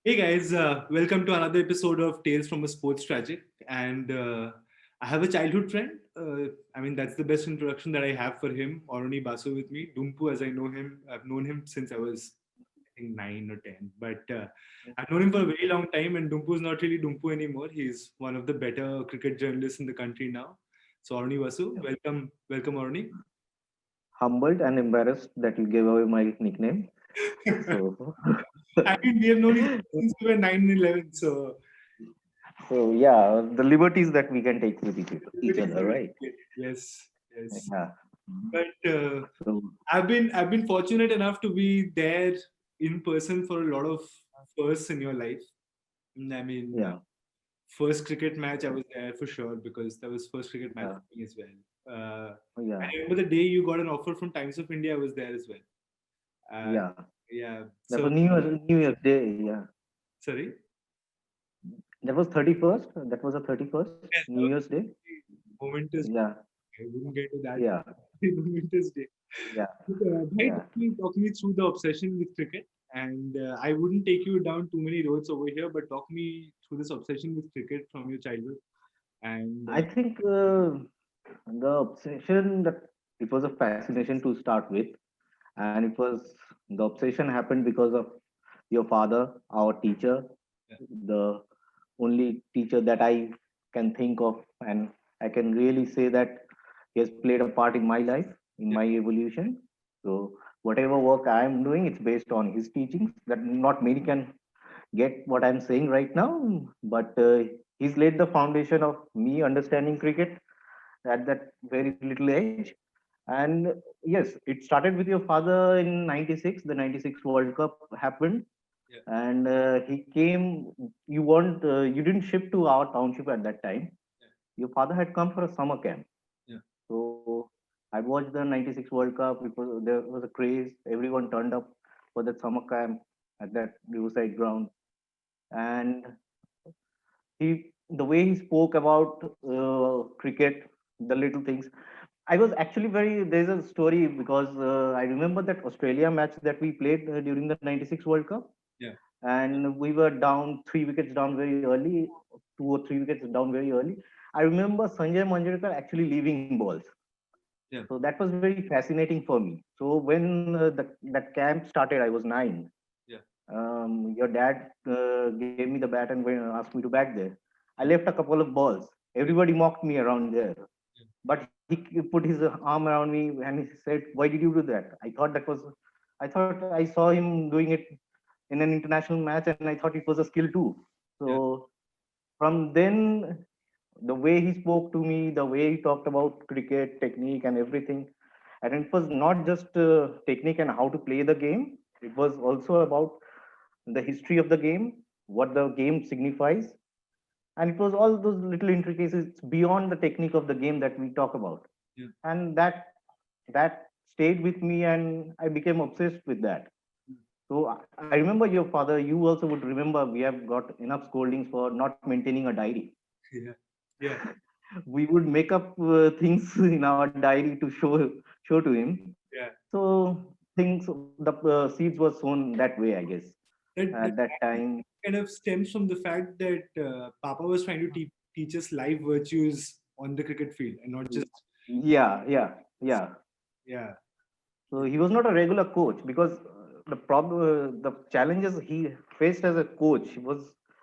Hey guys, welcome to another episode of Tales from a Sports Tragic. And I have a childhood friend. That's the best introduction that I have for him. Oroni Basu with me. Dumpu, as I know him, I've known him since I was, I think, 9 or 10. But I've known him for a very long time, and Dumpu is not really Dumpu anymore. He's one of the better cricket journalists in the country now. So, Oroni Basu, Yeah. welcome, Oroni. Humbled and embarrassed that you gave away my nickname. So, I mean, we have known each other since we were 9 and 11, so so yeah, the liberties that we can take with each everybody's other, doing right? it. Yes, yes. Yeah. Mhm. But So, I've been fortunate enough to be there in person for a lot of firsts in your life. I mean, yeah, first cricket match I was there for sure because that was first cricket match yeah, for me as well. I yeah, remember the day you got an offer from Times of India. I was there as well. Uh, yeah. yeah. That So was New Year's Day. Yeah, sorry. that was 31st. That was the 31st Yes, New that was Year's Day. a momentous. Yeah, I wouldn't get to that yeah, momentous day. yeah, Bhai, yeah. talk me through the obsession with cricket. And I wouldn't take you down too many roads over here, but talk me through this obsession with cricket from your childhood. And I think the obsession that it was a fascination to start with, and the obsession happened because of your father, our teacher, yeah, the only teacher that I can think of, and I can really say that he has played a part in my life, in yeah, my evolution. So whatever work I am doing, it's based on his teachings. That not many can get what I'm saying right now, but he's laid the foundation of me understanding cricket at that very little age. And yes, it started with your father in 96. The 96 World Cup happened, yeah, and he came. You didn't ship to our township at that time. Your father had come for a summer camp. yeah, So I watched the 96 World Cup. There was a craze. Everyone turned up for that summer camp at that riverside ground. And the way he spoke about cricket, the little things. I was actually very. There's a story because I remember that Australia match that we played during the '96 World Cup, yeah, and we were down 3 wickets down very early, 2 or 3 wickets down very early. I remember Sanjay Manjrekar actually leaving balls. yeah, So that was very fascinating for me. So when that camp started, I was 9. yeah, Your dad gave me the bat and asked me to bat there. I left a couple of balls. yeah, Everybody mocked me around there. yeah, But he put his arm around me and he said, "Why did you do that?" I thought I saw him doing it in an international match and I thought it was a skill too. yeah, So from then, the way he spoke to me, the way he talked about cricket, technique, and everything, and it was not just technique and how to play the game, it was also about the history of the game, what the game signifies, and it was all those little intricacies beyond the technique of the game that we talk about. yeah. And that stayed with me, and I became obsessed with that. So I remember your father. You also would remember we have got enough scoldings for not maintaining a diary. Yeah. Yeah. We would make up things in our diary to show to him. Yeah. So things the seeds were sown that way, I guess, That at that time. kind of stems from the fact that Papa was trying to teach us life virtues on the cricket field and not just. Yeah, yeah, yeah. Yeah. So he was not a regular coach because the challenges he faced as a coach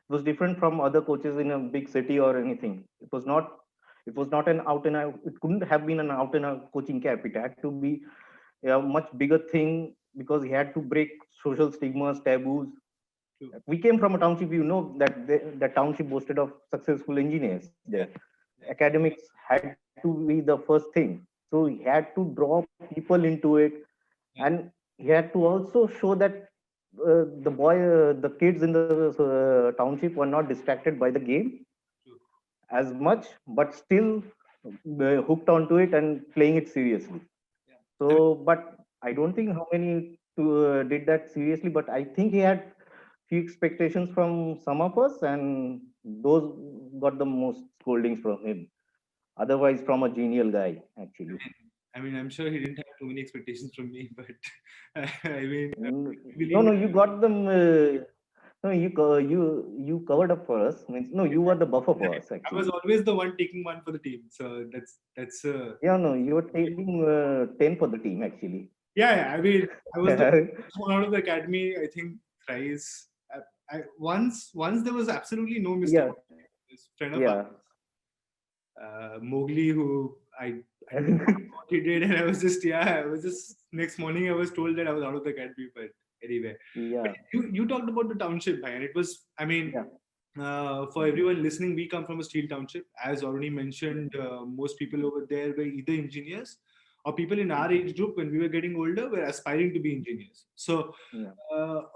was different from other coaches in a big city or anything. It was not an out and out. It couldn't have been an out and out coaching cap. It had to be a much bigger thing because he had to break social stigmas, taboos. True. We came from a township. You know that the township boasted of successful engineers there. Yeah. Yeah. Academics had to be the first thing. So he had to draw people into it, Yeah. and he had to also show that the kids in the township were not distracted by the game True. as much, but still hooked onto it and playing it seriously. Yeah. I mean, So, but I don't think how many did that seriously, but I think he had few expectations from some of us, and those got the most scoldings from him. Otherwise, from a genial guy, actually. I'm sure he didn't have too many expectations from me, but I mean, Mm, I No, believe no, it. you got them. No, you covered up for us. Means no, you were the buffer for us I was actually. always the one taking one for the team. So that's Yeah, no, you were taking 10 for the team actually. yeah. I mean, I was the first one out of the academy. I think thrice. Once there was absolutely no mistake. Yeah, This friend of ours, yeah. Mowgli, who I don't know what he did, and I was just yeah. I was just next morning I was told that I was out of the academy, but anyway. But Yeah, you talked about the township, bhai, and it was I mean yeah, for everyone listening, we come from a steel township. As already mentioned, most people over there were either engineers or people in our age group when we were getting older were aspiring to be engineers. So, yeah,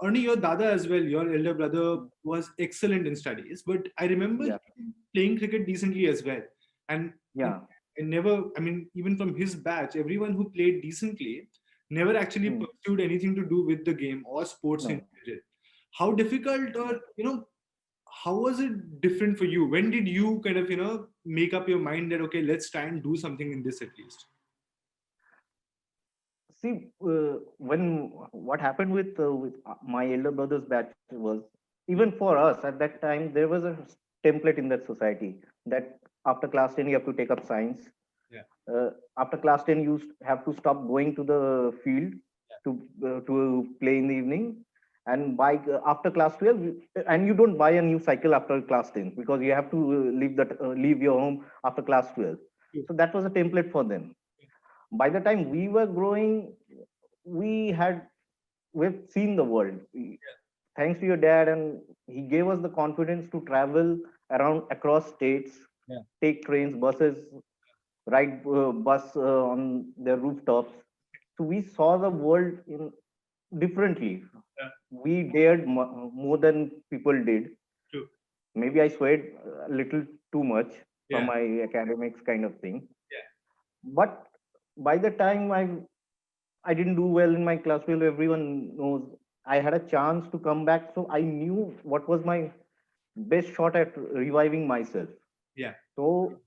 Ernie, your dada as well, your elder brother was excellent in studies, but I remember yeah, him playing cricket decently as well. And yeah. and never, I mean, even from his batch, everyone who played decently never actually Hmm. pursued anything to do with the game or sports in No. general. How difficult or how was it different for you? When did you kind of make up your mind that okay, let's try and do something in this at least? See, when what happened with my elder brother's batch was Yeah, even for us at that time there was a template in that society that after class 10 you have to take up science. yeah, After class 10 you have to stop going to the field to play in the evening, and by after class 12 and you don't buy a new cycle after class 10 because you have to leave your home after class 12. yeah, So that was a template for them. By the time we were growing, we had we've seen the world. Thanks to your dad, and he gave us the confidence to travel around across states, yeah, take trains, buses, ride bus on their rooftops. So we saw the world in differently. yeah, We dared more than people did. true. Maybe I swayed a little too much from Yeah, my academics kind of thing. yeah, But by the time I didn't do well in my class. Well, everyone knows I had a chance to come back, so I knew what was my best shot at reviving myself. yeah, So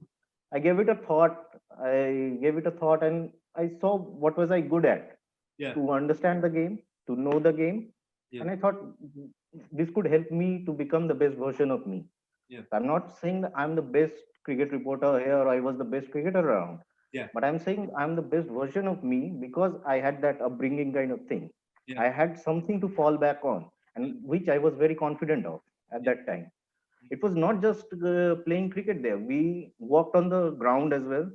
I gave it a thought. I gave it a thought, and I saw what was I good at, yeah, to understand the game, to know the game, yeah, and I thought this could help me to become the best version of me. yeah, I'm not saying that I'm the best cricket reporter here or I was the best cricketer around, yeah, but I'm saying I'm the best version of me because I had that upbringing kind of thing. yeah, I had something to fall back on, yeah, and which I was very confident of at yeah, that time. It was not just playing cricket there. We walked on the ground as well.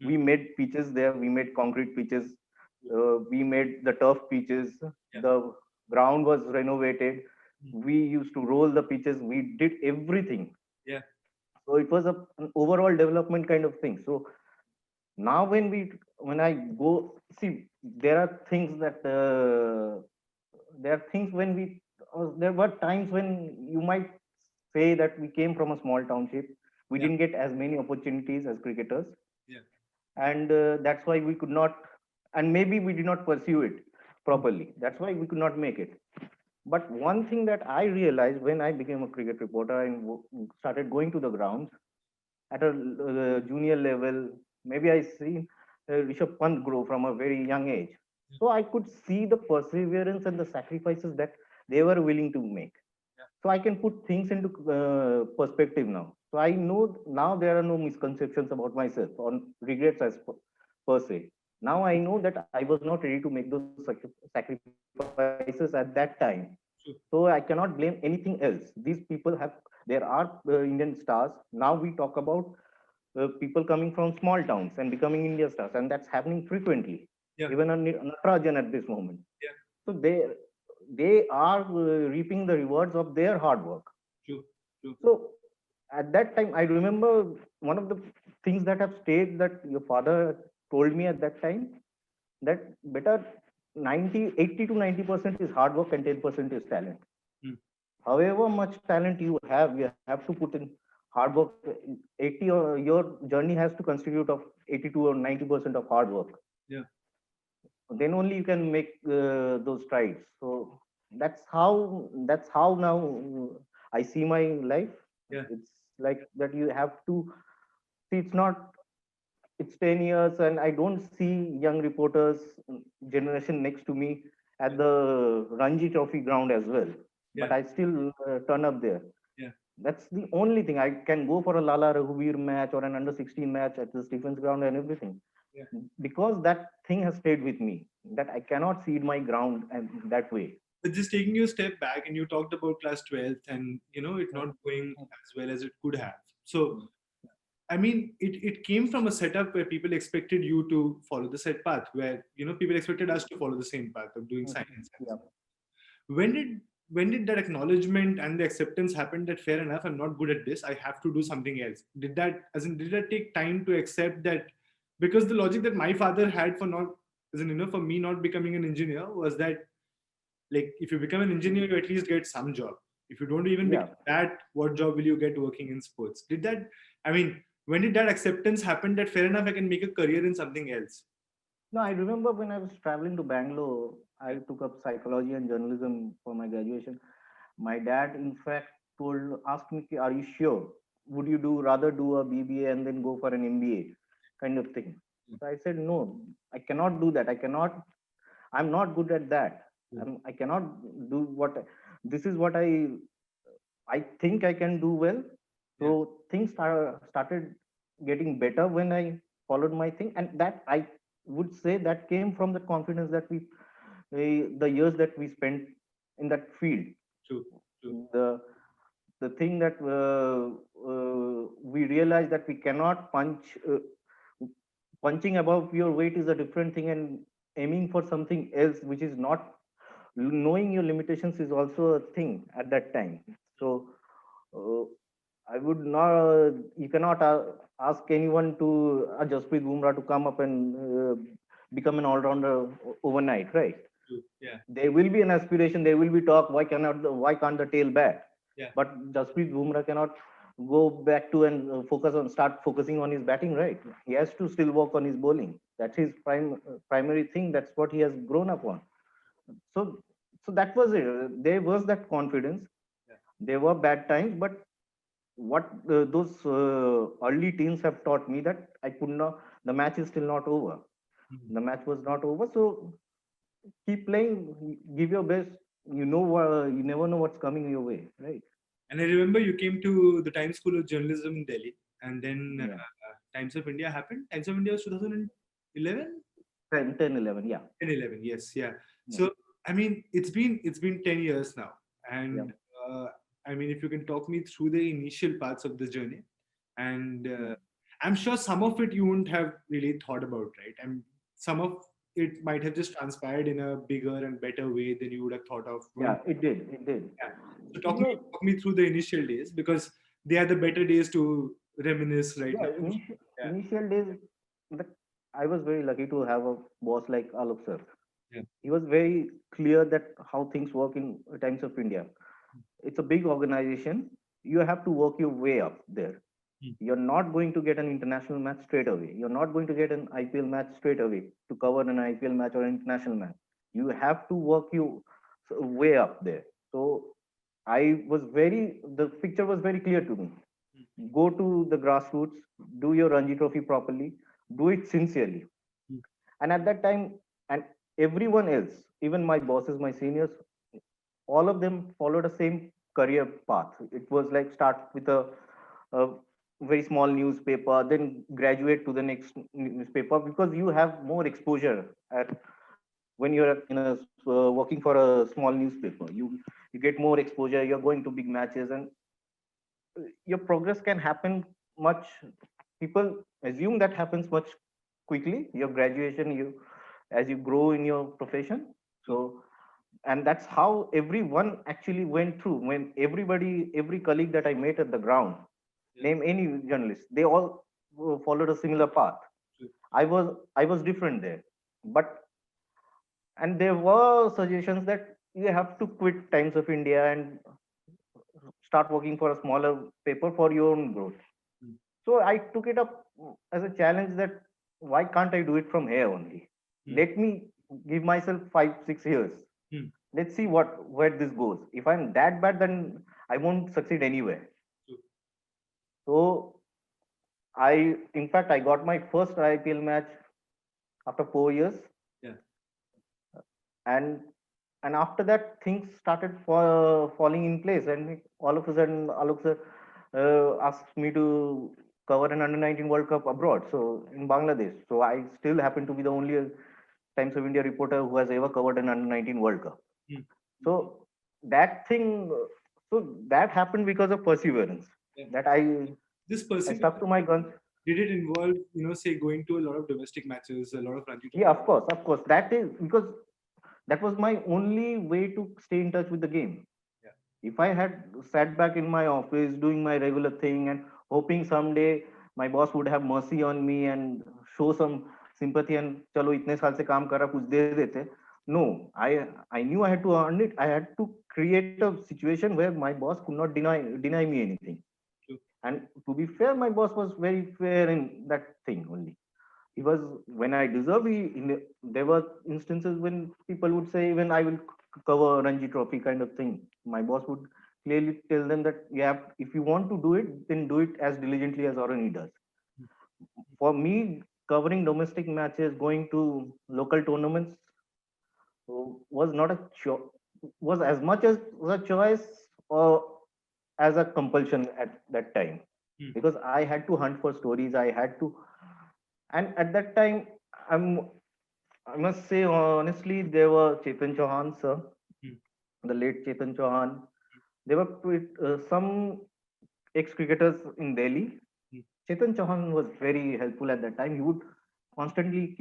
mm, We made pitches there. We made concrete pitches. yeah, We made the turf pitches. yeah, The ground was renovated. mm, We used to roll the pitches. We did everything. yeah, So it was an overall development kind of thing. So now when I go see, there are things that there are things when we there were times when you might say that we came from a small township. We yeah, didn't get as many opportunities as cricketers, yeah, and that's why we could not, and maybe we did not pursue it mm, properly. That's why we could not make it. But one thing that I realized when I became a cricket reporter and started going to the grounds at a junior level, maybe I see Rishabh Pant grow from a very young age. So I could see the perseverance and the sacrifices that they were willing to make. yeah, So I can put things into perspective now. So I know now there are no misconceptions about myself or regrets per se. Now I know that I was not ready to make those sacrifices at that time. So I cannot true. blame anything else. These people have, there are Indian stars. Now we talk about people coming from small towns and becoming India stars, and that's happening frequently. Yeah, Even on Natarajan at this moment. yeah, So they are reaping the rewards of their hard work. true, true. So at that time, I remember one of the things that have stayed that your father told me at that time, that better 80 to 90% is hard work and 10% is talent. Mm, However much talent you have to put in hard work. 80 or your journey has to constitute of 82 or 90% of hard work. yeah, Then only you can make those strides. So that's how now I see my life. yeah, It's like that you have to see, it's not, it's 10 years and I don't see young reporters generation next to me yeah, at the Ranji Trophy ground as well. but Yeah. I still turn up there. Yeah. That's the only thing. I can go for a Lala Raghuveer match or an under 16 match at the Stephens ground and everything, Yeah. because that thing has stayed with me, that I cannot cede my ground and that way. But just taking you a step back, and you talked about class 12th and it Yeah. not going as well as it could have. So I mean, it came from a setup where people expected you to follow the set path, where people expected us to follow the same path of doing science. Yeah. When did when did that acknowledgement and the acceptance happen that fair enough, I'm not good at this, I have to do something else? Did that take time to accept that? Because the logic that my father had for not, for me not becoming an engineer was that, like, if you become an engineer, you at least get some job. If you don't even Yeah. become that, what job will you get working in sports? I mean, when did that acceptance happen that fair enough, I can make a career in something else? No, I remember when I was traveling to Bangalore, I took up psychology and journalism for my graduation. My dad, in fact, asked me, "Are you sure? Would you rather do a BBA and then go for an MBA, kind of thing?" So I said, "No, I cannot do that. I cannot. I'm not good at that. I cannot do what. This is what I think I can do well." So Yeah. things started getting better when I followed my thing, and that I would say that came from the confidence that the years that we spent in that field. True. True. The thing that we realized that we cannot punching above your weight is a different thing, and aiming for something else which is not, knowing your limitations is also a thing at that time. So uh, I would not, you cannot ask anyone to Jasprit Bumrah to come up and become an all-rounder overnight, right? True. Yeah. There will be an aspiration, there will be talk, why can't the tail bat? Yeah. But Jasprit Bumrah cannot go back to and start focusing on his batting, right? He has to still work on his bowling. That's his primary thing. That's what he has grown up on. So, so that was it. There was that confidence. Yeah. There were bad times, but what those early teens have taught me that I could not. The match is still not over. Mhm. The match was not over. So keep playing. Give your best. You never know what's coming your way, right? And I remember you came to the Times School of Journalism in Delhi, and then Yeah. Times of India happened. Times of India was 2011, 10, 11. Yeah. 10-11. Yes, yeah. Yeah. So I mean, it's been 10 years now, Yeah. and I mean, if you can talk me through the initial parts of the journey, and Yeah. I'm sure some of it you wouldn't have really thought about, right? And some of it might have just transpired in a bigger and better way than you would have thought of. Yeah, it did. It did. Yeah. So You know, talk me through the initial days, because they are the better days to reminisce right yeah, now. Yeah. initial days, the, I was very lucky to have a boss like Alok sir. Yeah. He was very clear that how things work in Times of India. It's a big organization. You have to work your way up there. Mm. You're not going to get an international match straight away. You're not going to get an IPL match straight away to cover an IPL match or an international match. You have to work your way up there. So the picture was very clear to me. Go to the grassroots, do your Ranji Trophy properly, do it sincerely. Mm. And at that time, and everyone else, even my bosses, my seniors, all of them followed the same career path. It was like start with a very small newspaper, then graduate to the next newspaper, because you have more exposure when you're working for a small newspaper. You get more exposure. You're going to big matches, and your progress can happen much. People assume that happens much quickly. Your graduation, you as you grow in your profession. So, and that's how everyone actually went through. When every colleague that I met at the ground, Yeah. name any journalist, they all followed a similar path. True. I was different there, but and there were suggestions that you have to quit Times of India and start working for a smaller paper for your own growth. Mm. So I took it up as a challenge that why can't I do it from here only? Mm. Let me give myself 5, 6 years. Mm. Let's see where this goes. If I'm that bad, then I won't succeed anywhere. True. So in fact, I got my first IPL match after 4 years, Yeah. and and after that things started falling in place, and all of a sudden Alok sir asked me to cover an under 19 World Cup abroad, so in Bangladesh. So I still happen to be the only Times of India reporter who has ever covered an under 19 World Cup. Hmm. So that thing, so that happened because of perseverance. Yeah. That I This stuck to my guns. did it involve, say going to a lot of domestic matches, a lot of Ranji Yeah, of course. That is because that was my only way to stay in touch with the game. Yeah. If I had sat back in my office doing my regular thing and hoping someday my boss would have mercy on me and show some sympathy and chalo itne saal se kaam kar raha kuch de dete, no, I knew I had to earn it. I had to create a situation where my boss could not deny me anything. True. And to be fair, my boss was very fair in that thing only. He was, when I deserve. There were instances when people would say, even I will cover Ranji Trophy kind of thing. My boss would clearly tell them that, yeah, if you want to do it, then do it as diligently as Orani does. For me, covering domestic matches, going to local tournaments was not a was as much as a choice or as a compulsion at that time, because I had to hunt for stories. I had to, and at that time, I'm I must say honestly, there were Chetan Chauhan, sir, the late Chetan Chauhan. There were some ex-cricketers in Delhi. Chetan Chauhan was very helpful at that time. He would constantly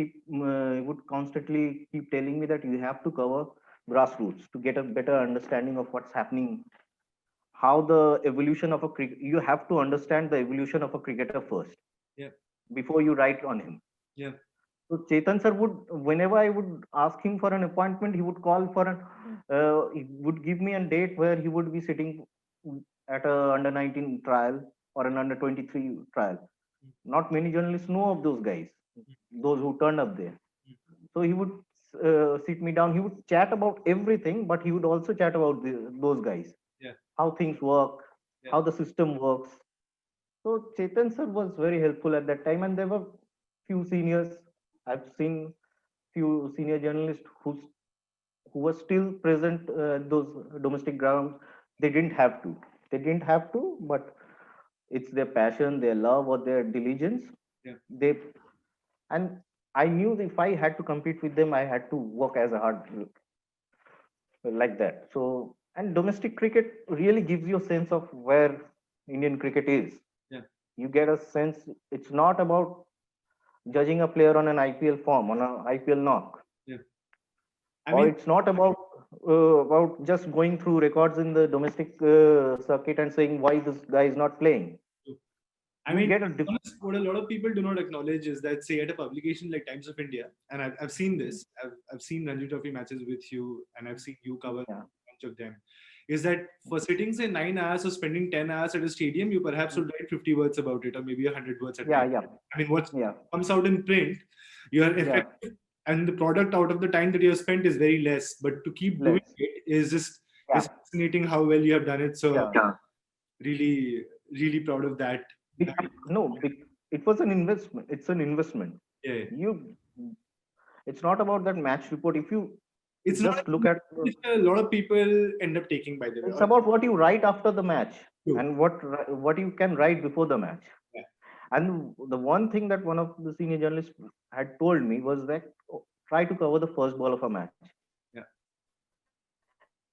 keep telling me that you have to cover grassroots to get a better understanding of what's happening, how the evolution of a cricket. You have to understand the evolution of a cricketer first, Yeah. before you write on him. Yeah. So Chetan sir would, whenever I would ask him for an appointment, he would call for he would give me a date where he would be sitting at a under 19 trial or an under 23 trial. Not many journalists know of those guys, those who turned up there. So he would sit me down. He would chat about everything, but he would also chat about those guys, Yeah. how things work, Yeah. how the system works. So Chetan sir was very helpful at that time, and there were few seniors. I've seen few senior journalists who were still present those domestic grounds. They didn't have to. They didn't have to, but it's their passion, their love, or their diligence. Yeah. They, and I knew that if I had to compete with them, I had to work as a hard like that. So, and domestic cricket really gives you a sense of where Indian cricket is. Yeah. You get a sense. It's not about judging a player on an IPL form, on an IPL knock, Yeah. or it's not about just going through records in the domestic circuit and saying why this guy is not playing. I You mean, get a what a lot of people do not acknowledge is that, say, at a publication like Times of India, and I've seen this, I've seen Ranji Trophy matches with you, and I've seen you cover a bunch of them, is that for sitting, say, 9 hours or spending 10 hours at a stadium, you perhaps would write 50 words about it, or maybe 100 words at yeah, night. yeah, I mean, what yeah, comes out in print, you are yeah, effective, and the product out of the time that you have spent is very less. But to keep doing less, it is just yeah, is fascinating how well you have done it. So yeah. really, really proud of that. No, it was an investment. It's an investment. Yeah, yeah. You, it's not about that match report. If you It's not just look at, a lot of people end up taking, by the way. it's about what you write after the match True. and what you can write before the match. Yeah. And the one thing that one of the senior journalists had told me was that, try to cover the first ball of a match. Yeah.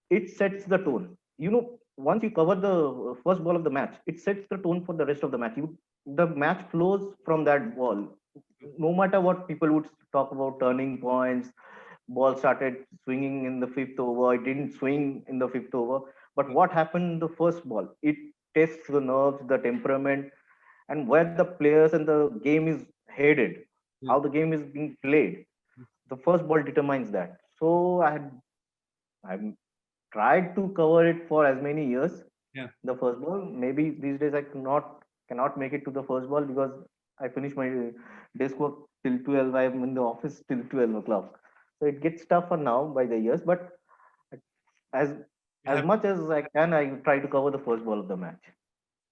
It sets the tone. You know, once you cover the first ball of the match, it sets the tone for the rest of the match. The match flows from that ball. No matter what people would talk about turning points, ball started swinging in the fifth over, it didn't swing in the fifth over. But what happened in the first ball? It tests the nerves, the temperament, and where the players and the game is headed, how the game is being played. The first ball determines that. So I tried to cover it for as many years. Yeah. The first ball. Maybe these days I cannot make it to the first ball because I finish my desk work till 12. I'm in the office till 12 o'clock. So it gets tougher now by the years. But as Yeah. much as I can, I try to cover the first ball of the match.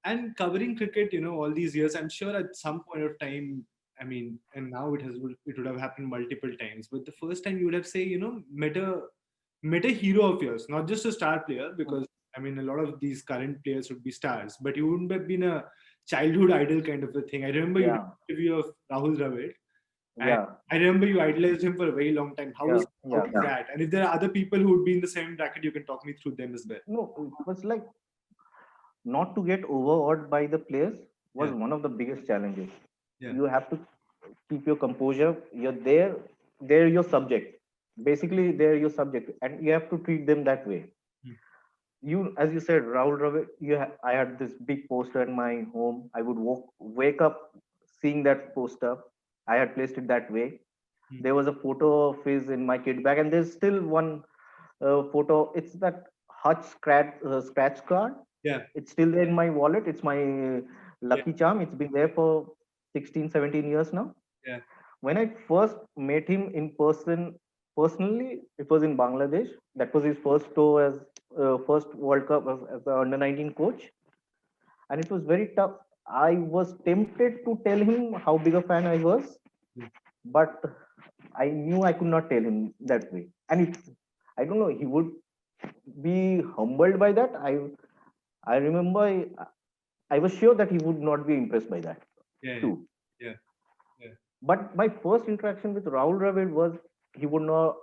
And covering cricket, all these years, I'm sure at some point of time, I mean, and now it would have happened multiple times. But the first time you would have, say, met a met a hero of yours, not just a star player, because I mean, a lot of these current players would be stars, but you wouldn't have been a childhood idol kind of a thing. I remember you did Yeah, an interview of Rahul Dravid, and yeah, I remember you idolized him for a very long time. yeah, How yeah. was that? And if there are other people who would be in the same bracket, you can talk me through them as well. No, it was like not to get overawed by the players was Yeah, one of the biggest challenges. yeah, You have to keep your composure. You're there, they're your subject. Basically, they're your subject, and you have to treat them that way. mm, You, as you said, Rahul Dravid, I had this big poster in my home. I would wake up seeing that poster. I had placed it that way. mm, There was a photo of his in my kit bag, and there's still one photo. It's that Hutch scratch card. yeah, It's still there in my wallet. It's my yeah, lucky charm. It's been there for 16, 17 years now. yeah, When I first met him in person, personally, it was in Bangladesh. That was his first tour as first World Cup as the under 19 coach, and it was very tough. I was tempted to tell him how big a fan I was, mm, but I knew I could not tell him that way. And I don't know, he would be humbled by that. I remember I was sure that he would not be impressed by that yeah, too. yeah, yeah, But my first interaction with Rahul Dravid was he would not.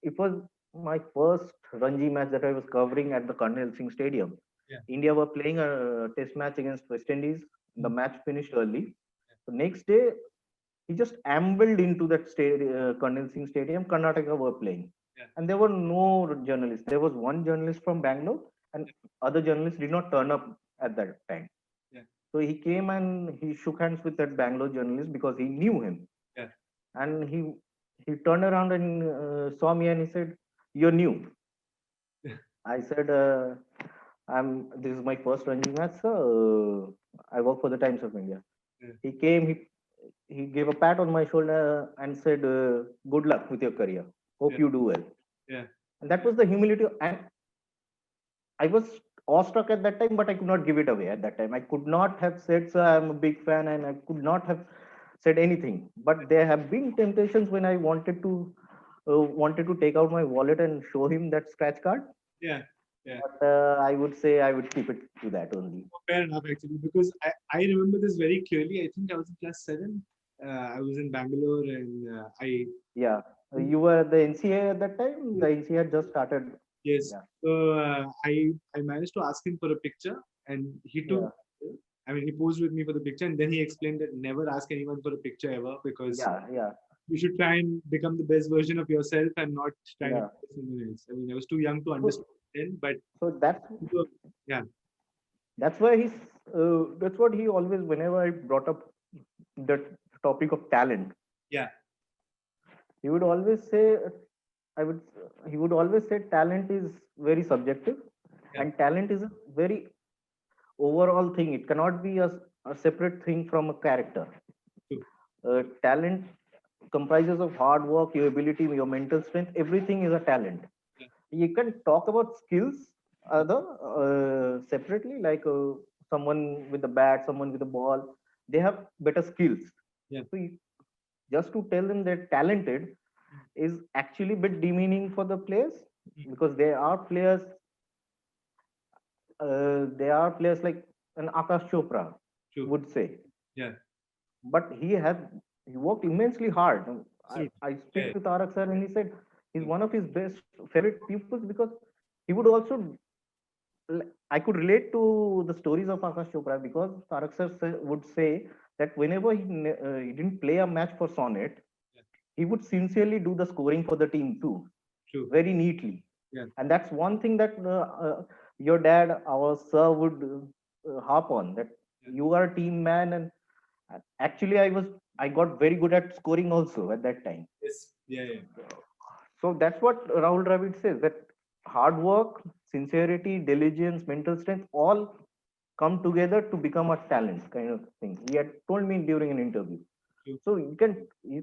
It was my first Ranji match that I was covering at the Karnal Singh Stadium. yeah, India were playing a test match against West Indies. The mm, match finished early. The next day, he just ambled into that Karnal Singh Stadium. Karnataka were playing, yeah, and there were no journalists. There was one journalist from Bangalore, and other journalists did not turn up at that time. yeah, So he came and he shook hands with that Bangalore journalist because he knew him, yeah, and he turned around and saw me and he said, "You're new." yeah, I said, "I'm. This is my first Ranji match, sir. I work for the Times of India." yeah, He came. He gave a pat on my shoulder and said, "Good luck with your career. Hope yeah, you do well." yeah, And that was the humility. And I was awestruck at that time, but I could not give it away at that time. I could not have said, "Sir, I'm a big fan," and I could not have said anything. But there have been temptations when I wanted to take out my wallet and show him that scratch card. yeah, yeah. But I would say I would keep it to that only. Fair enough, actually, because I remember this very clearly. I think I was in class seven. I was in Bangalore, and I Yeah, you were at the NCA at that time. The NCA had just started. yes. Yeah, So I managed to ask him for a picture, and he took. yeah, I mean, he posed with me for the picture, and then he explained that never ask anyone for a picture ever, because yeah, yeah, you should try and become the best version of yourself and not try to yeah. be someone else. I mean, I was too young to So, understand then, but so yeah, that's why that's what he always, whenever I brought up the topic of talent, yeah, he would always say, I would, he would always say talent is very subjective, yeah, and talent is a very overall thing. It cannot be a separate thing from a character. true, Talent comprises of hard work, your ability, your mental strength. Everything is a talent. yeah, You can talk about skills yeah, other separately, like someone with a bat, someone with a ball, they have better skills. yeah, So just to tell them they're talented mm, is actually a bit demeaning for the players, mm, because there are players like an Akash Chopra true, would say, yeah, but he worked immensely hard. true, I yeah, speak to Tarak sir, and he said he's mm, one of his best favorite pupils, because he would also, I could relate to the stories of Akash Chopra, because Tarak sir would say that whenever he didn't play a match for Sonnet, yeah, he would sincerely do the scoring for the team too, true, very neatly. yeah, And that's one thing that your dad, our sir, would harp on, that yeah, you are a team man. And actually, I got very good at scoring also at that time. yes, yeah, yeah, So that's what Rahul Dravid says, that hard work, sincerity, diligence, mental strength all come together to become a talent kind of thing. He had told me during an interview. true, So you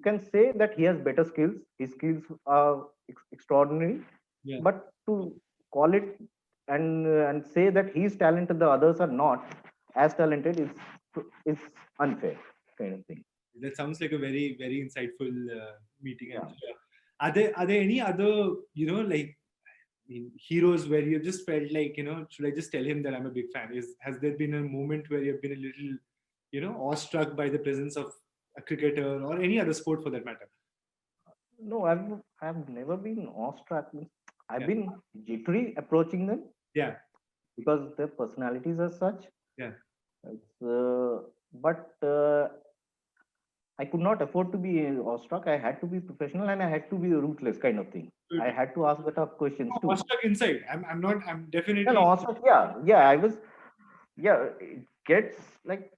can say that he has better skills. His skills are extraordinary, yeah. but to call it and say that he's talented, the others are not as talented is unfair kind of thing. That sounds like a very, very insightful meeting. I'm Yeah. sure. Are there any other, like mean, heroes where you just felt like, should I just tell him that I'm a big fan? Has there been a moment where you've been a little, awestruck by the presence of a cricketer or any other sport for that matter? No, I've never been awestruck. I've Yeah. been jittery approaching them Yeah. because their personalities are such. Yeah. But I could not afford to be awestruck. I had to be professional and I had to be ruthless kind of thing. Good. I had to ask the tough questions too. Awestruck inside. I'm not. I'm definitely. And awestruck, yeah. I was, yeah. It gets like,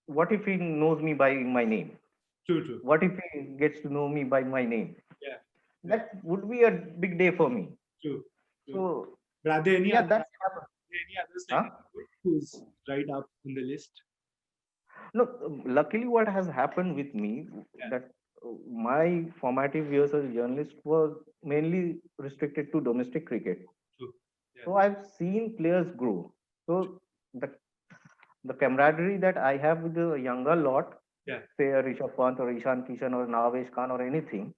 what if he knows me by my name? True. What if he gets to know me by my name? Yeah. That would be a big day for me. True. So, But are there any yeah, other, that's happened. any others like who's right up in the list? No, luckily, what has happened with me that my formative years as a journalist was mainly restricted to domestic cricket. True. Yeah. So I've seen players grow. So the camaraderie that I have with the younger lot, say a Rishabh Pant or Ishan Kishan or Navesh Khan or anything,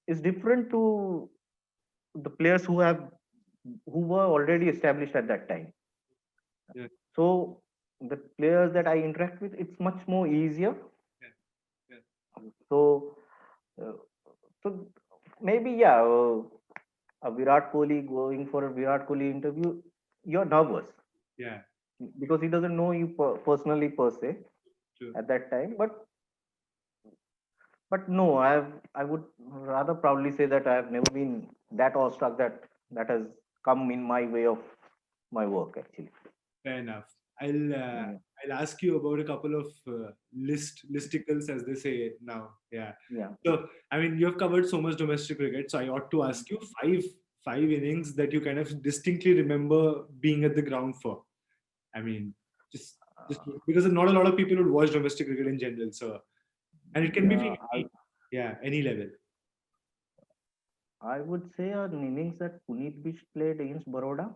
is different to the players who were already established at that time. Yeah. So the players that I interact with, it's much more easier. So, so maybe a Virat Kohli going for a Virat Kohli interview, you're nervous. Yeah. Because he doesn't know you personally per se. True. At that time, but no, I would rather proudly say that I have never been that awestruck that has come in my way of my work actually. Fair enough. I'll ask you about a couple of listicles, as they say now. Yeah. So I mean, you have covered so much domestic cricket, so I ought to ask you five innings that you kind of distinctly remember being at the ground for. I mean, just because not a lot of people would watch domestic cricket in general, so and it can be from any level. I would say an innings that Puneet Bish played against Baroda.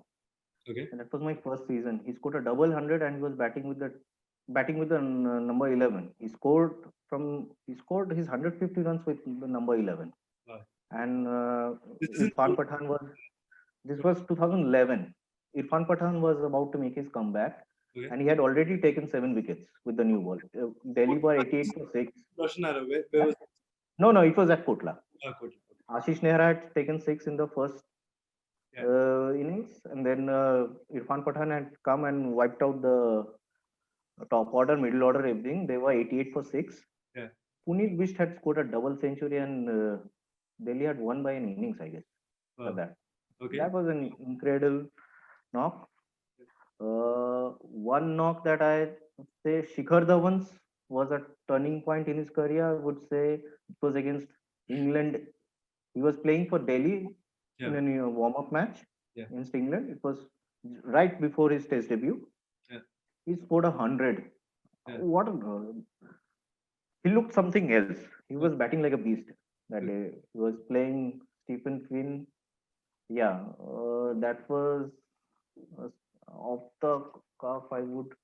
Okay. And that was my first season. He scored a double hundred and he was batting with the number 11. He scored his 150 runs with the number 11. Wow. And Irfan Pathan this was 2011. Irfan Pathan was about to make his comeback. Okay. And he had already taken 7 wickets with the new ball. Delhi were 88 for 6. Roshanara, where was it? No, it was at Kotla. Kotla. Ashish Nehra had taken 6 in the first innings, and then Irfan Pathan had come and wiped out the top order, middle order, everything. They were 88 for 6. Yeah. Puneet Bish had scored a double century, and Delhi had won by an innings, I guess. For that. Okay. That was an incredible knock. One knock that I say Shikhar Dhawan's was a turning point in his career. I would say it was against England. He was playing for Delhi in a warm-up match against England. It was right before his Test debut. Yeah. He scored 100. What he looked something else. He was batting like a beast that day. He was playing Stephen Quinn. Yeah, that was off the cuff. I would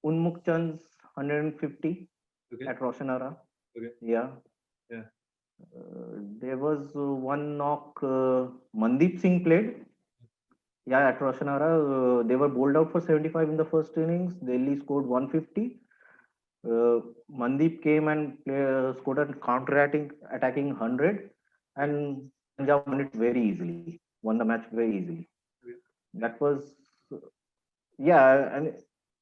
Unmukh Chand's 150 at Roshanara. Okay. Yeah. There was one knock Mandeep Singh played. Yeah, at Roshanara. They were bowled out for 75 in the first innings. Delhi scored 150. Mandeep came and scored a attacking 100. And Punjab won it very easily. Won the match very easily. That was, and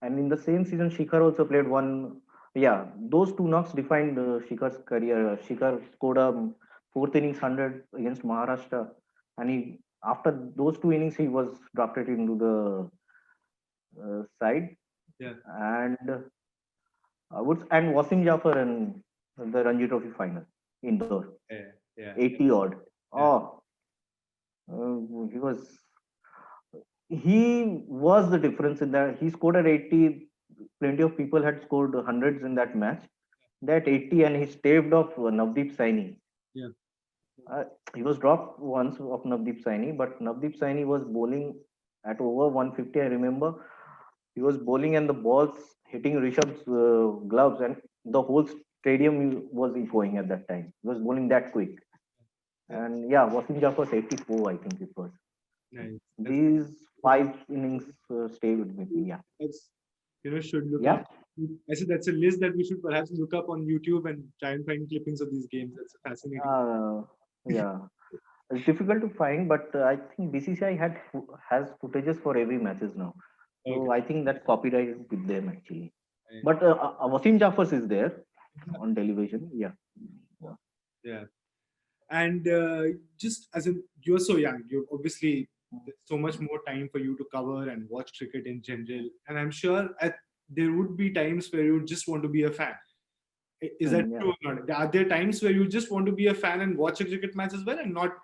in the same season, Shikhar also played one. Yeah, those two knocks defined Shikhar's career. Shikhar scored a 4th innings 100 against Maharashtra, and after those 2 innings he was drafted into the side. Yeah, and Wasim Jafar in the Ranji Trophy final indoor. 80 odd. Yeah. He was the difference in that. He scored at 80. Plenty of people had scored hundreds in that match. That 80, and he staved off Navdeep Saini. Yeah. He was dropped once of Navdeep Saini, but Navdeep Saini was bowling at over 150. I remember he was bowling and the balls hitting Rishabh's gloves, and the whole stadium was echoing at that time. He was bowling that quick. And yeah, Wasim Jafar's 84, I think it was. Nice. These 5 innings stay with me. Yeah. That's, should look Yeah. up. I said that's a list that we should perhaps look up on YouTube and try and find clippings of these games. That's fascinating. Yeah. It's difficult to find, but I think BCCI has footages for every matches now. Okay. So I think that's copyrighted with them actually. Yeah. But Wasim Jafars is there on television. Yeah. Yeah. And just as in, you're so young, you obviously there's so much more time for you to cover and watch cricket in general. And I'm sure there would be times where you just want to be a fan. Is that Yeah. true or not? Are there times where you just want to be a fan and watch a cricket match as well and not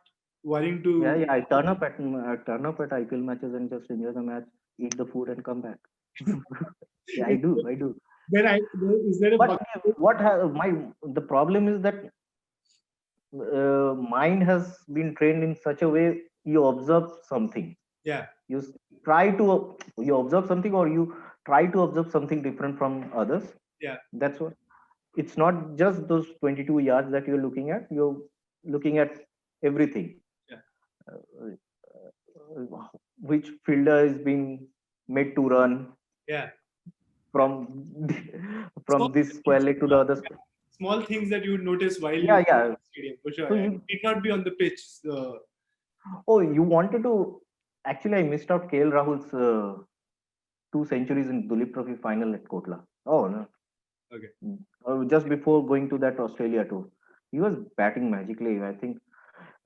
worrying to? Yeah. I turn up at IPL matches and just enjoy the match, eat the food, and come back. Yeah, I do. I do. Then is there a But bucket? the problem is that mind has been trained in such a way you observe something, Yeah. you you observe something, or you try to observe something different from others. Yeah. That's what, it's not just those 22 yards that you're looking at everything. Yeah. Which fielder is being made to run Yeah. from Small from this square things, leg to the other small things that you would notice while yeah, you yeah. stadium for sure. So Yeah. you, It need not be on the pitch. So, oh, you wanted to, actually I missed out KL Rahul's 2 centuries in Dulip Trophy final at Kotla. Oh no. okay. Just before going to that Australia tour, he was batting magically. I think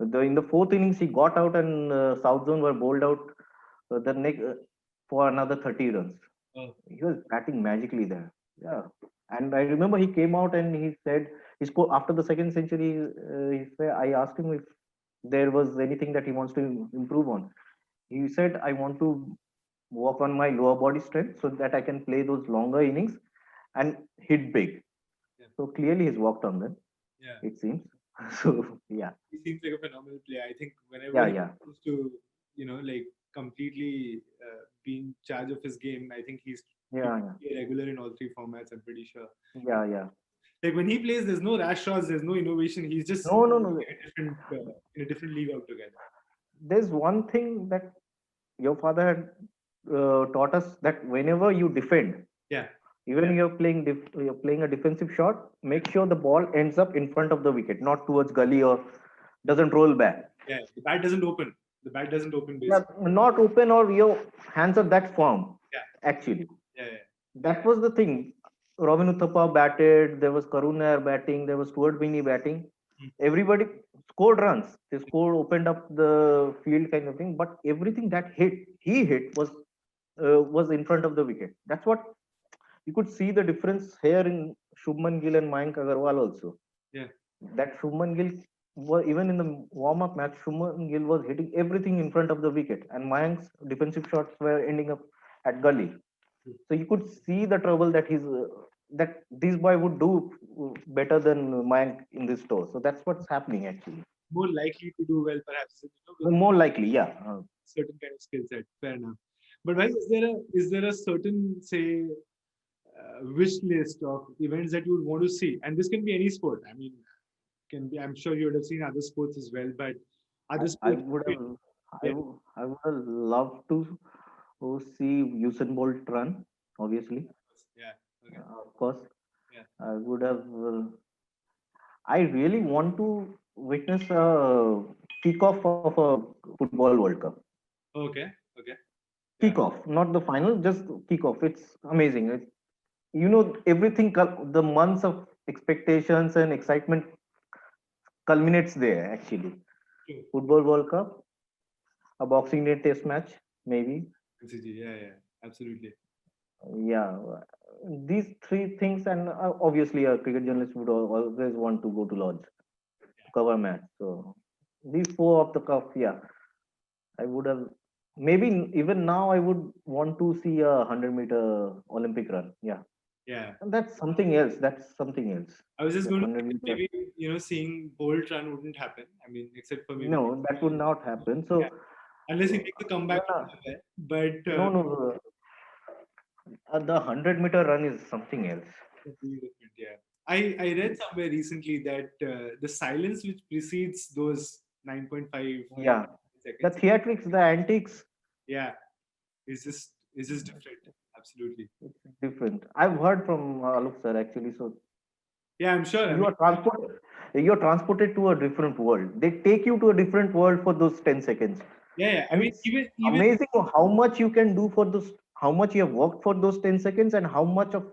in the fourth innings he got out, and South Zone were bowled out the next for another 30 runs. Oh. He was batting magically there. Yeah, and I remember he came out and he said he scored after the second century. I asked him if there was anything that he wants to improve on. He said, "I want to work on my lower body strength so that I can play those longer innings and hit big." Yeah. So clearly he's worked on them, Yeah. it seems. So yeah. He seems like a phenomenal player. I think whenever Yeah, he yeah. comes to, like completely be in charge of his game, I think he's Yeah, yeah. a regular in all three formats. I'm pretty sure. Yeah, yeah. Like when he plays, there's no rash shots, there's no innovation. He's just No, no, no. in a different league altogether. There's one thing that your father had taught us, that whenever you defend, Yeah. even you're playing a defensive shot, make sure the ball ends up in front of the wicket, not towards gully or doesn't roll back. Yeah. The bat doesn't open. The bat doesn't open Yeah, basically. not open, or your hands are that firm. Yeah. Actually, Yeah. Yeah. that was the thing. Robin Uthappa batted. There was Karun Nair batting. There was Stuart Binnie batting. Mm. Everybody scored runs. They scored, opened up the field, kind of thing. But everything that he hit was in front of the wicket. That's what you could see the difference here in Shubman Gill and Mayank Agarwal also. Yeah. That Shubman Gill was, even in the warm-up match, Shubman Gill was hitting everything in front of the wicket, and Mayank's defensive shots were ending up at gully. So you could see the trouble that this boy would do better than Mayank in this tour. So that's what's happening actually. More likely to do well, perhaps, with More likely, yeah. certain kind of skill set. Fair enough. But why is there a certain, say, wish list of events that you would want to see? And this can be any sport. I mean, can be. I'm sure you would have seen other sports as well, but other I sports. would have, I would have loved to see Usain Bolt run. Obviously, Yeah. Okay. of course. Yeah. I would have. I really want to witness a kickoff of a football World Cup. Okay. Okay. Yeah. Kickoff, not the final, just kickoff. It's amazing. Everything, the months of expectations and excitement culminates there actually. True. Football World Cup, a Boxing Day test match, maybe. MCG. Yeah. Yeah. Absolutely. Yeah, these three things, and obviously a cricket journalist would always want to go to Lords to cover match. So these four of the cup, yeah, I would have, maybe even now I would want to see a 100-meter Olympic run. Yeah, Yeah. and that's something else. That's something else. I was just That going to 100 say meter. maybe seeing Bolt run wouldn't happen. I mean, except for maybe No, that would not happen. So yeah, unless he makes a comeback even, from somewhere. But no, no, the 100-meter run is something else. completely different. Yeah. I read somewhere recently that the silence which precedes those 9.5 Yeah, the seconds. theatrics, the antics, Yeah, it's just different. Absolutely. it's different. I've heard from Alok sir actually. So Yeah, I'm sure. I you mean, are transported, you're transported to a different world. They take you to a different world for those 10 seconds. yeah. I And mean, it's even amazing how much you can do for those, how much you have worked for those 10 seconds, and how much of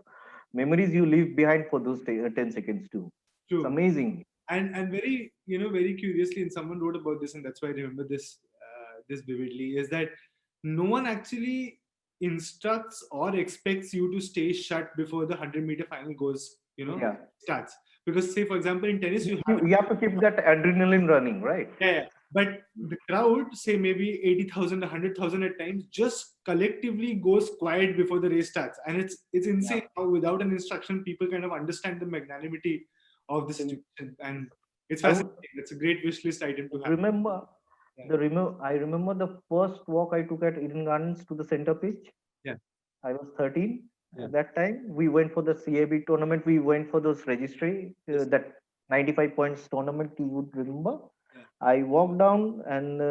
memories you leave behind for those 10 seconds too. It's true. amazing. And very, very curiously, and someone wrote about this, and that's why I remember this vividly, is that no one actually instructs or expects you to stay shut before the 100-meter final goes, Yeah. starts. Because, say, for example, in tennis, you have, You have to keep that adrenaline running, right? yeah, but the crowd, say maybe 80,000, 100,000 at times, just collectively goes quiet before the race starts. And it's Yeah. insane how without an instruction, people kind of understand the magnanimity of the situation. And it's I would fascinating. That's a great wish list item to have. remember Yeah. I remember the first walk I took at Eden Gardens to the center pitch. Yeah. I was 13 Yeah. at that time. We went for the CAB tournament. We went for those registry, Yes. that 95 points tournament, you would remember. Yeah. I walked down, and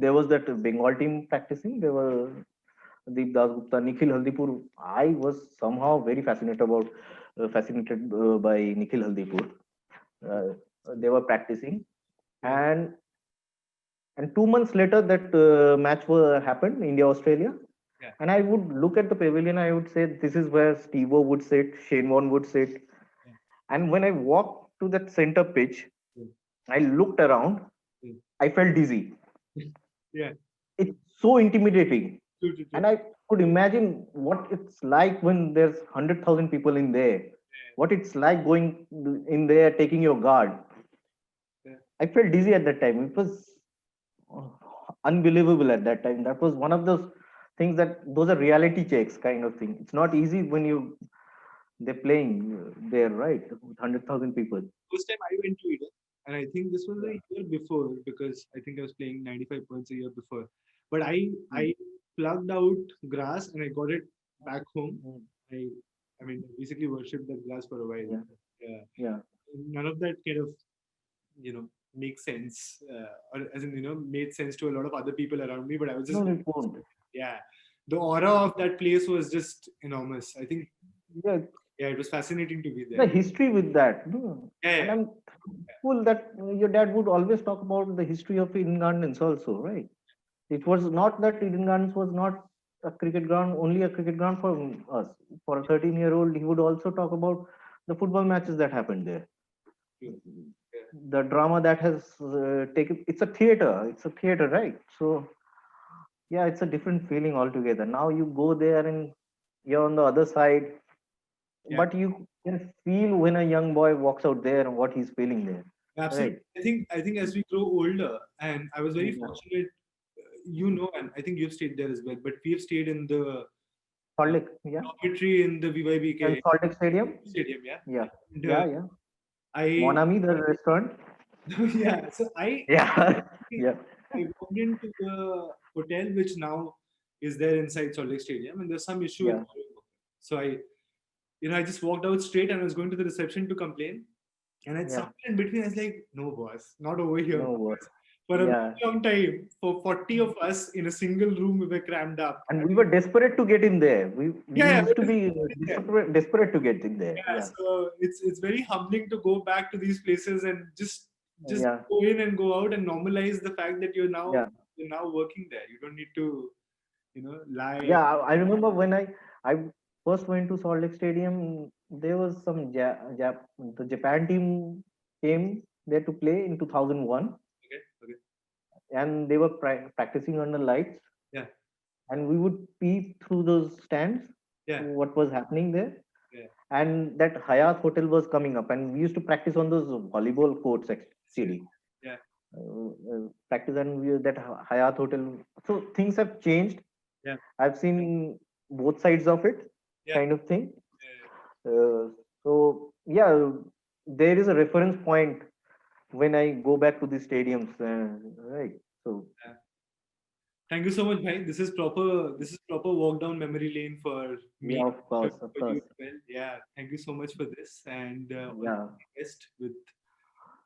there was that Bengal team practicing. There were Deep Das Gupta, Nikhil Haldipur. I was somehow very fascinated by Nikhil Haldipur. Uh, they were practicing, Yeah. and 2 months later, that match happened, India Australia. Yeah. And I would look at the pavilion. I would say, this is where Steve-O would sit, Shane Warne would sit. Yeah. And when I walked to that center pitch, Yeah. I looked around. Yeah. I felt dizzy. Yeah. It's so intimidating. True, true, true. And I could imagine what it's like when there's 100,000 people in there. What it's like going in there, taking your guard. Yeah. I felt dizzy at that time. It was unbelievable at that time. That was one of those things, that those are reality checks kind of thing. It's not easy when they're playing there, right? With 100,000 people. First time I went to Eden, and I think this was Yeah. a year before, because I think I was playing 95 points a year before. But I Mm. plugged out grass and I got it back home. Mm. I mean, basically worshipped that grass for a while. Yeah. Yeah. Yeah. None of that kind of, makes sense, or as in, made sense to a lot of other people around me. But I was just, No, it won't. yeah, the aura of that place was just enormous. I think, Yeah, yeah, it was fascinating to be the there. history with that. No? Yeah, And yeah, I'm thankful that your dad would always talk about the history of Eden Gardens also, right? It was not that Eden Gardens was not a cricket ground, only a cricket ground for us. For a 13-year-old, he would also talk about the football matches that happened there. true. Yeah. The drama that has taken, it's a theater, right? So yeah, it's a different feeling altogether. Now you go there and you're on the other side, Yeah. but you can feel when a young boy walks out there and what he's feeling there, Absolutely. right? I think as we grow older, and I was very Yeah. fortunate, and I think you've stayed there as well, but we have stayed in the Salt uh, Lake, yeah, dormitory in the and VYBK Salt Lake Stadium, stadium, yeah. yeah, And yeah, yeah. I, Monami, the restaurant, yeah, so I, yeah, yeah, I walked into the hotel, which now is there inside Salt Lake Stadium, and there's some issue with yeah, so I just walked out straight and I was going to the reception to complain. And at yeah. somewhere in between, I was like, no, boss, not over here. No word. For a very Yeah, long time, for 40 of us in a single room, we were crammed up. and we were desperate to get in there. We Yeah, used to be yeah. desperate to get in there. Yeah, Yeah, so it's very humbling to go back to these places and just yeah, go in and go out and normalize the fact that yeah, you're now working there. You don't need to, lie. yeah. I remember when I first went to Salt Lake Stadium. There was some the Japan team came there to play in 2001, Okay, okay, and they were practicing under lights, yeah, and we would peep through those stands yeah, what was happening there. yeah, And that Hyatt hotel was coming up, and we used to practice on those volleyball courts yeah, actually. yeah, Practice, and that Hyatt hotel. So things have changed. yeah, I've seen both sides of it, yeah, kind of thing. yeah. So yeah, there is a reference point when I go back to the stadiums, right? So Yeah. Thank you so much, bhai. This is proper walk down memory lane for me, yeah, of for course, of for you course, as well. Yeah, thank you so much for this, and all yeah. the best with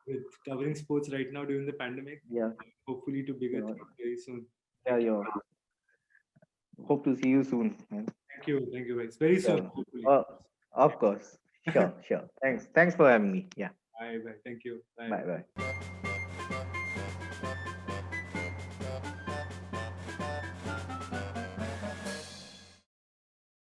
with covering sports right now during the pandemic. Yeah, Hopefully to bigger yeah, things very soon. yeah. Yeah. Hope to see you soon, man. Thank you guys. Very soon, Sure. hopefully. Of course. Sure, sure. Thanks. Thanks for having me. Yeah. Bye bye. Thank you. Bye. Bye, bye.